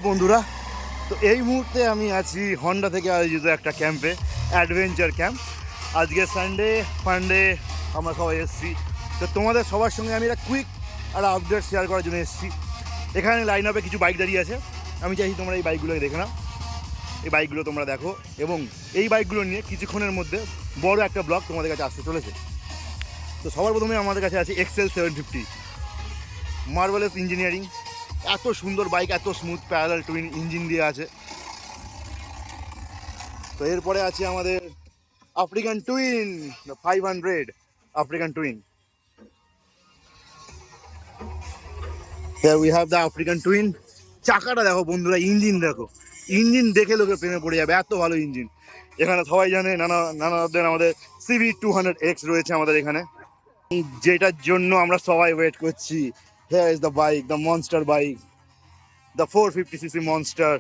বন্ধুরা, তো এই মুহূর্তে আমি আছি হন্ডা থেকে আয়োজিত একটা ক্যাম্পে, অ্যাডভেঞ্চার ক্যাম্প। আজকে সানডে ফান্ডে আমরা সবাই এসেছি। তো তোমাদের সবার সঙ্গে আমি একটা কুইক একটা আপডেট শেয়ার করার জন্য এসেছি। এখানে লাইন আপে কিছু বাইক দাঁড়িয়ে আছে, আমি চাইছি তোমরা এই বাইকগুলো দেখে নাও। এই বাইকগুলো তোমরা দেখো, এবং এই বাইকগুলো নিয়ে কিছুক্ষণের মধ্যে বড় একটা ব্লগ তোমাদের কাছে আসতে চলেছে। তো সবার প্রথমে আমাদের কাছে আছে এক্সেল 750 মার্ভেলাস ইঞ্জিনিয়ারিং। এত সুন্দর বাইক, এত স্মুথ প্যারালাল টুইন ইঞ্জিন দিয়ে আছে। তো এরপরে আছে আমাদের African twin 500 African twin. Here we have the African twin. চাকাটা দেখো বন্ধুরা, ইঞ্জিন দেখো, ইঞ্জিন দেখে লোকের প্রেমে পড়ে যাবে, এত ভালো ইঞ্জিন। এখানে সবাই জানে নানাদের আমাদের CV200X রয়েছে আমাদের এখানে, যেটার জন্য আমরা সবাই ওয়েট করছি। Here is the bike, the monster bike, the 450cc monster,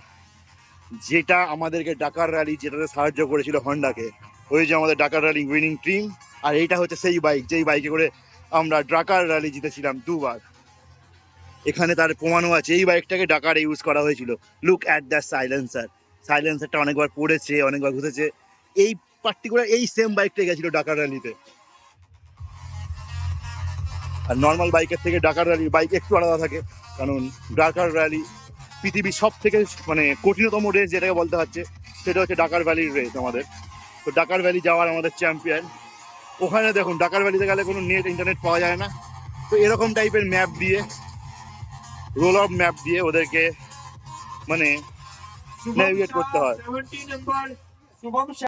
যেটা আমাদেরকে ডাকার র্যালি যেটাতে সাহায্য করেছিল হন্ডাকে। ওই যে আমাদের ডাকার র্যালি উইনিং টিম, আর এইটা হচ্ছে সেই বাইক যেই বাইকে করে আমরা ডাকার র্যালি জিতেছিলাম 2 বার। এখানে তার প্রমাণও আছে, এই বাইকটাকে ডাকারে ইউজ করা হয়েছিল। লুক অ্যাট দ্য সাইলেন্সারটা অনেকবার পড়েছে, অনেকবার ঘুরেছে। এই পার্টিকুলার এই সেম বাইকটাই গেছিল ডাকার র্যালিতে। আর নর্মাল বাইকের থেকে ডাকার র্যালির বাইক একটু আলাদা থাকে, কারণ ডাকার র্যালি পৃথিবীর সব থেকে মানে কঠিনতম রেস যেটাকে বলতে হচ্ছে, সেটা হচ্ছে ডাকার ভ্যালির রেস আমাদের। তো ডাকার ভ্যালি যাওয়ার আমাদের চ্যাম্পিয়ন। ওখানে দেখুন, ডাকার ভ্যালিতে গেলে কোনো নেট ইন্টারনেট পাওয়া যায় না। তো এরকম টাইপের ম্যাপ দিয়ে, রোল অফ ম্যাপ দিয়ে ওদেরকে মানে নেভিগেট করতে হয়।